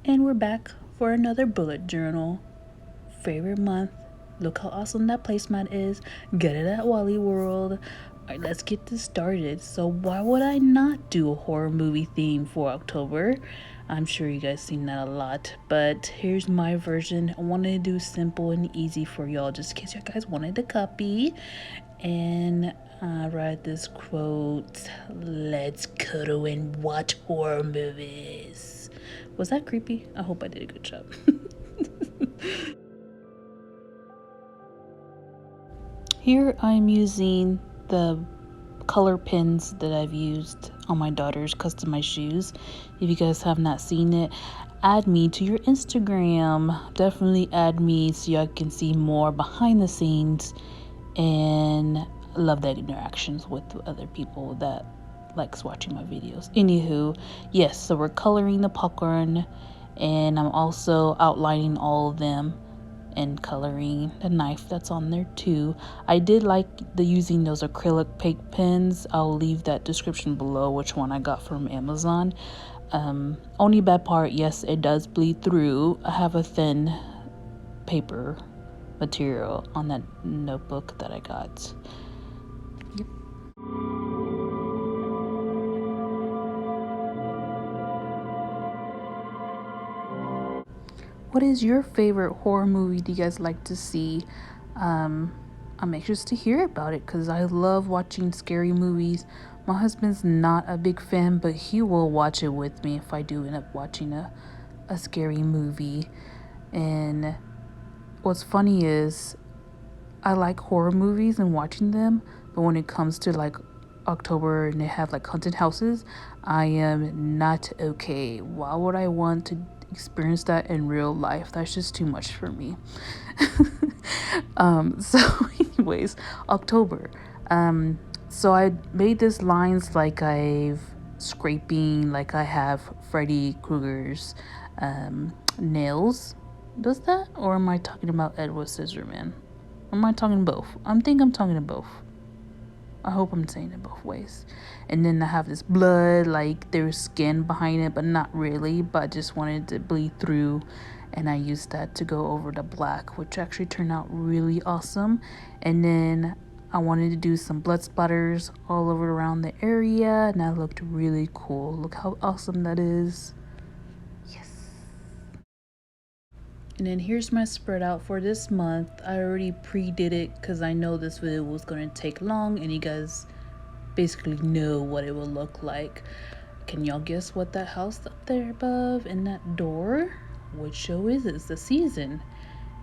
And we're back for another bullet journal. Favorite month. Look how awesome that placemat is. Get it at Wally World. Alright, let's get this started. So why would I not do a horror movie theme for October? I'm sure you guys seen that a lot, but here's my version. I wanted to do simple and easy for y'all, just in case you guys wanted to copy. And I write this quote: let's cuddle and watch horror movies. Was that creepy? I hope I did a good job. Here I'm using the color pins that I've used on my daughter's customized shoes. If you guys have not seen it, add me to your Instagram. Definitely add me so y'all can see more behind the scenes, and love that interactions with other people that likes watching my videos. Anywho, yes, so we're coloring the popcorn, and I'm also outlining all of them and coloring the knife that's on there too. I did like the using those acrylic paint pens. I'll leave that description below which one I got from Amazon. Only bad part, yes, it does bleed through. I have a thin paper material on that notebook that I got. Yep. What is your favorite horror movie do you guys like to see? I'm anxious to hear about it because I love watching scary movies. My husband's not a big fan, but he will watch it with me if I do end up watching a scary movie. And what's funny is I like horror movies and watching them, but when it comes to like October and they have like haunted houses, I am not okay. Why would I want to experience that in real life? That's just too much for me. So anyways, October. So I made this lines like I've scraping, like I have Freddy Krueger's nails. Does that? Or am I talking about Edward Scissorman? Or am I talking both? I'm talking to both. I hope I'm saying it both ways. And then I have this blood, like there's skin behind it, but not really. But I just wanted to bleed through, and I used that to go over the black, which actually turned out really awesome. And then I wanted to do some blood splatters all over around the area, and that looked really cool. Look how awesome that is. Yes. And then here's my spread out for this month. I already pre-did it because I know this video was going to take long and you guys basically know what it will look like. Can y'all guess what that house up there above in that door? Which show is it? It's The Season.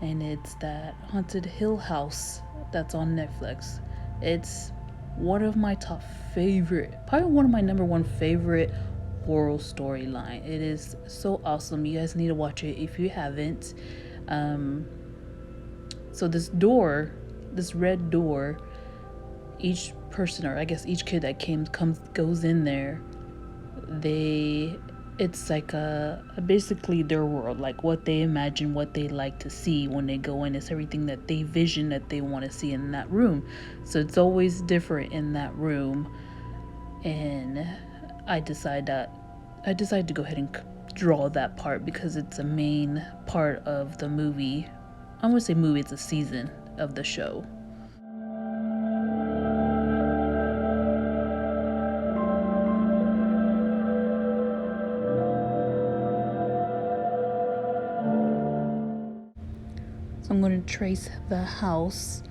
And it's that Haunted Hill House that's on Netflix. It's one of my top favorite, probably one of my number one favorite horror storyline. It is so awesome. You guys need to watch it if you haven't. So this door, this red door, each person, or I guess each kid that goes in there, it's like basically their world, like what they imagine, what they like to see when they go in. It's everything that they vision that they want to see in that room. So it's always different in that room. And I decided to go ahead and draw that part because it's a main part of the movie. I wouldn't say movie, it's a season of the show. So I'm going to trace the house.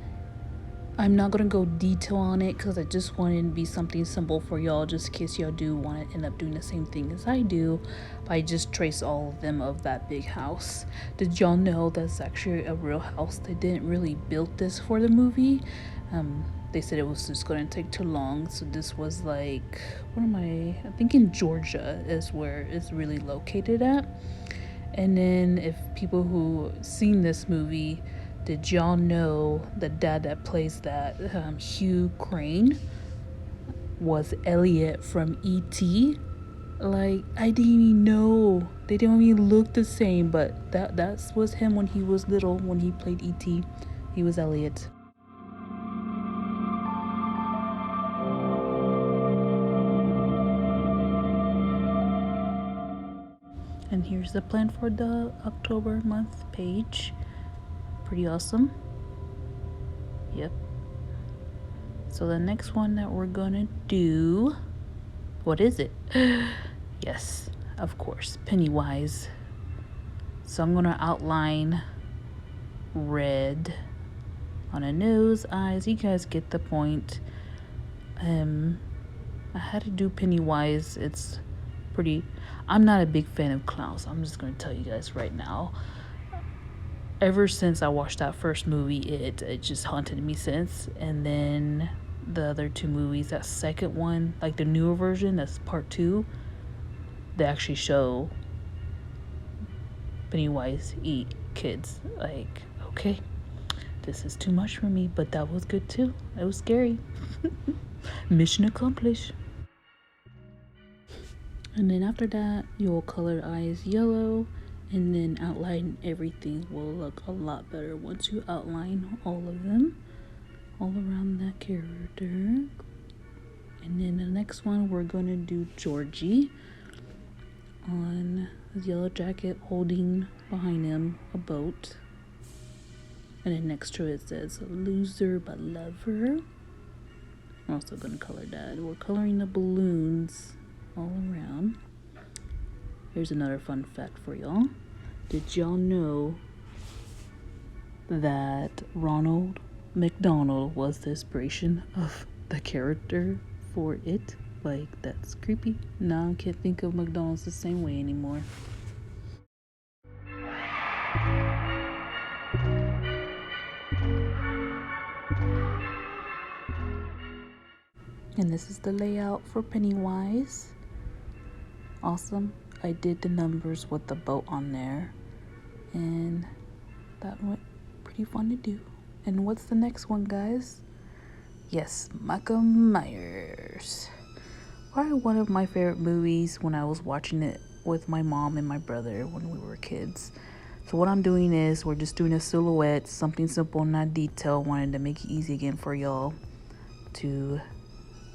I'm not going to go detail on it because I just wanted it to be something simple for y'all, just in case y'all do want to end up doing the same thing as I do. But I just trace all of them of that big house. Did y'all know that's actually a real house? They didn't really build this for the movie. They said it was just going to take too long. So this was like, I think in Georgia is where it's really located at. And then if people who seen this movie, did y'all know the dad that plays that, Hugh Crane, was Elliot from E.T.? Like, I didn't even know. They didn't even look the same, but that was him when he was little, when he played E.T. He was Elliot. And here's the plan for the October month page. Pretty awesome. Yep. So the next one that we're gonna do, what is it? Yes, of course, Pennywise. So I'm gonna outline red on a nose, eyes. You guys get the point. I had to do Pennywise. It's pretty. I'm not a big fan of clowns. I'm just gonna tell you guys right now. Ever since I watched that first movie, it just haunted me since. And then the other two movies, that second one, like the newer version, that's part 2, they actually show Pennywise eat kids. Like, okay, this is too much for me, but that was good too. It was scary. Mission accomplished. And then after that, you'll color eyes yellow, and then outline everything will look a lot better once you outline all of them, all around that character. And then the next one, we're going to do Georgie on his yellow jacket holding behind him a boat. And then next to it says loser but lover. I'm also going to color that. We're coloring the balloons all around. Here's another fun fact for y'all. Did y'all know that Ronald McDonald was the inspiration of the character for it? Like, that's creepy. Now I can't think of McDonald's the same way anymore. And this is the layout for Pennywise. Awesome. I did the numbers with the boat on there, and that went pretty fun to do. And what's the next one, guys? Yes, Michael Myers. Probably one of my favorite movies when I was watching it with my mom and my brother when we were kids. So what I'm doing is we're just doing a silhouette, something simple, not detailed. Wanted to make it easy again for y'all to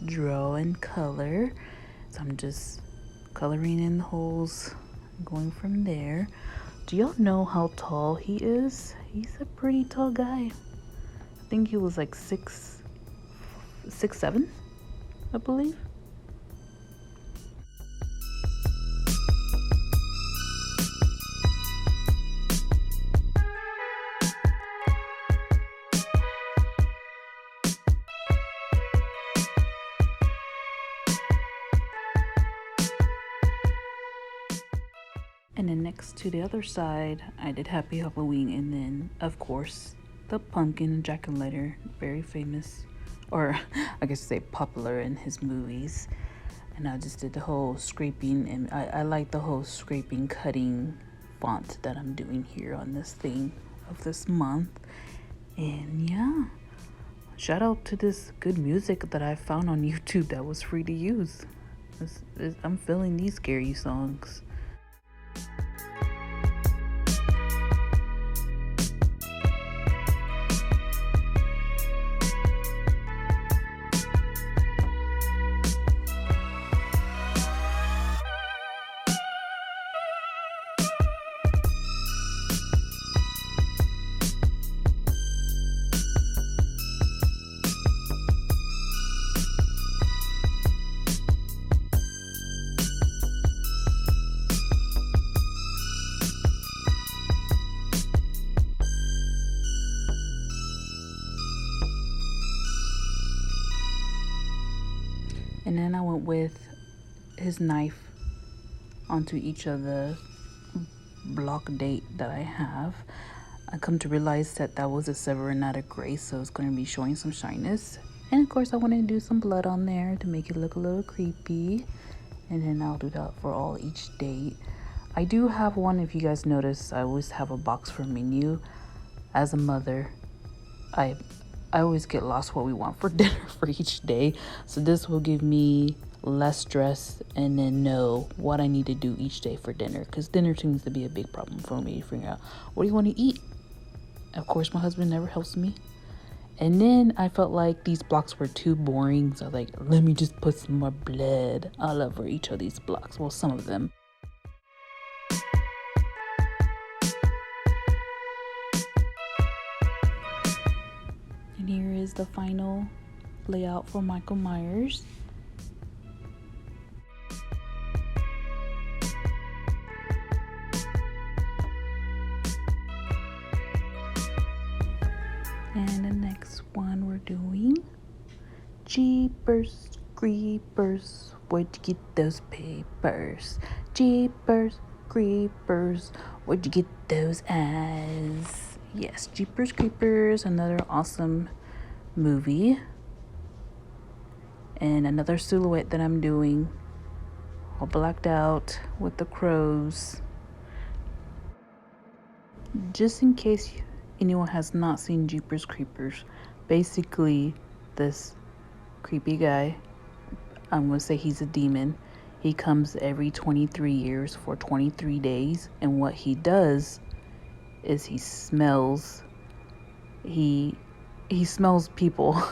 draw and color. So I'm just coloring in the holes, going from there. Do y'all know how tall he is? He's a pretty tall guy. I think he was like 6'7", I believe. And then next to the other side, I did Happy Halloween, and then of course the pumpkin jack-o'-lantern, very famous, or I guess say popular in his movies. And I just did the whole scraping, and I like the whole scraping cutting font that I'm doing here on this thing of this month. And yeah, shout out to this good music that I found on YouTube that was free to use. I'm feeling these scary songs. And then I went with his knife onto each of the block date that I have. I come to realize that that was a silver and not a gray, so it's going to be showing some shyness. And of course I want to do some blood on there to make it look a little creepy. And then I'll do that for all each date. I do have one, if you guys notice, I always have a box for menu. As a mother, I always get lost what we want for dinner for each day. So this will give me less stress and then know what I need to do each day for dinner. Because dinner seems to be a big problem for me to figure out what do you want to eat. Of course, my husband never helps me. And then I felt like these blocks were too boring. So like, let me just put some more blood all over each of these blocks. Well, some of them. And here is the final layout for Michael Myers. And the next one we're doing Jeepers Creepers, where'd you get those papers? Jeepers Creepers, where'd you get those eyes? Yes, Jeepers Creepers, another awesome movie. And another silhouette that I'm doing, all blacked out with the crows. Just in case anyone has not seen Jeepers Creepers, basically this creepy guy, I'm gonna say he's a demon. He comes every 23 years for 23 days, and what he does is he smells people,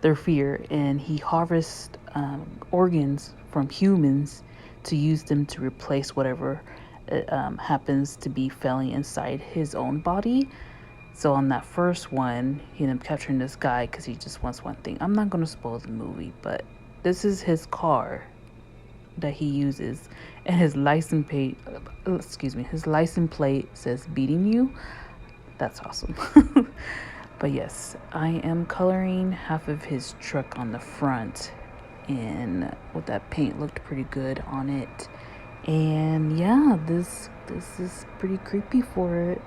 their fear, and he harvests organs from humans to use them to replace whatever happens to be failing inside his own body. So on that first one, he ended up capturing this guy because he just wants one thing. I'm not going to spoil the movie, but this is his car that he uses, and his license plate says "beating you." That's awesome. But yes, I am coloring half of his truck on the front, and with that paint looked pretty good on it. And yeah, this is pretty creepy for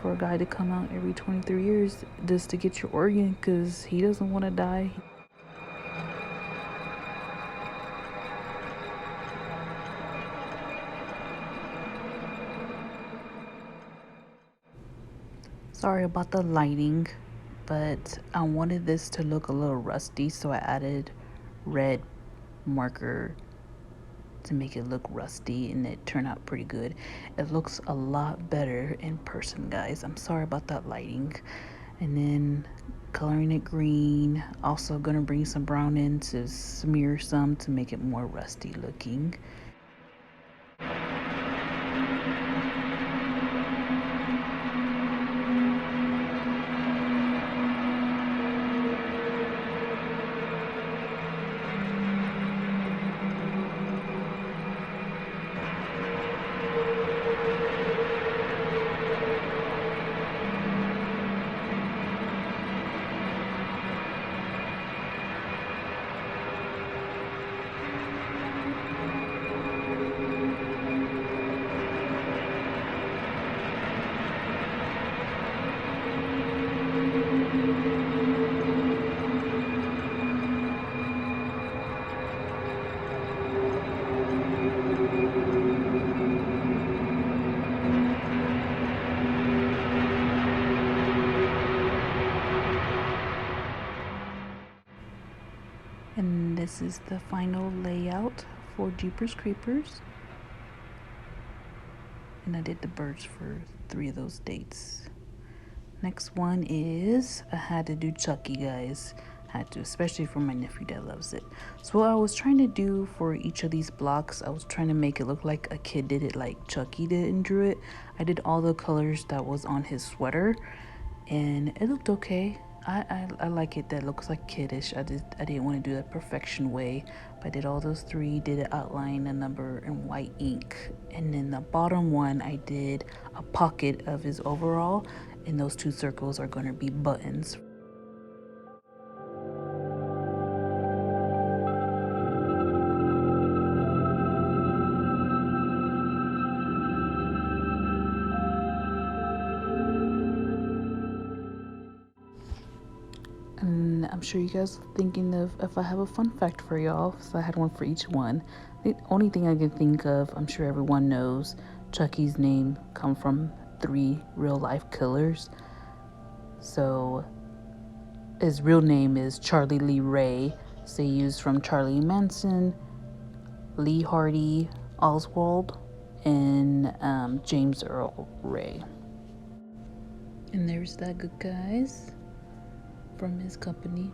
a guy to come out every 23 years just to get your organ because he doesn't want to die. Sorry about the lighting, but I wanted this to look a little rusty, so I added red marker to make it look rusty, and it turned out pretty good. It looks a lot better in person, guys. I'm sorry about that lighting. And then coloring it green, also gonna bring some brown in to smear some to make it more rusty looking. And this is the final layout for Jeepers Creepers. And I did the birds for 3 of those dates. Next one is, I had to do Chucky, guys. Had to, especially for my nephew that loves it. So what I was trying to do for each of these blocks, I was trying to make it look like a kid did it, like Chucky did and drew it. I did all the colors that was on his sweater, and it looked okay. I like it. That looks like kiddish. I didn't want to do that perfection way, but I did all those 3, did an outline, a number, and white ink. And then the bottom one, I did a pocket of his overall, and those 2 circles are going to be buttons. And I'm sure you guys are thinking of if I have a fun fact for y'all, so I had one for each one. The only thing I can think of, I'm sure everyone knows, Chucky's name come from 3 real life killers. So his real name is Charlie Lee Ray. So he used from Charlie Manson, Lee Hardy Oswald, and James Earl Ray. And there's that good guys from his company.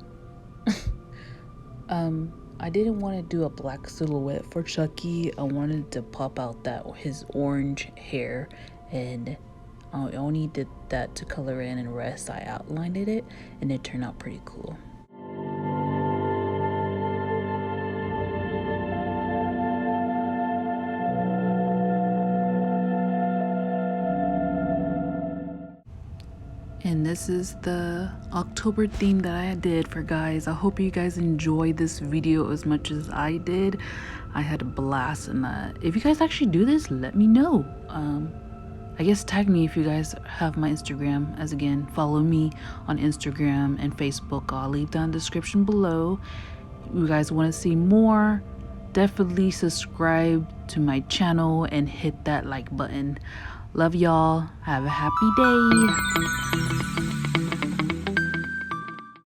I didn't want to do a black silhouette for Chucky. I wanted to pop out that his orange hair, and I only did that to color in, and rest I outlined it, and it turned out pretty cool. And this is the October theme that I did for guys. I hope you guys enjoyed this video as much as I did. I had a blast in that. If you guys actually do this, let me know. I guess tag me if you guys have my Instagram. As again, follow me on Instagram and Facebook. I'll leave down the description below. If you guys want to see more, definitely subscribe to my channel and hit that like button. Love y'all. Have a happy day.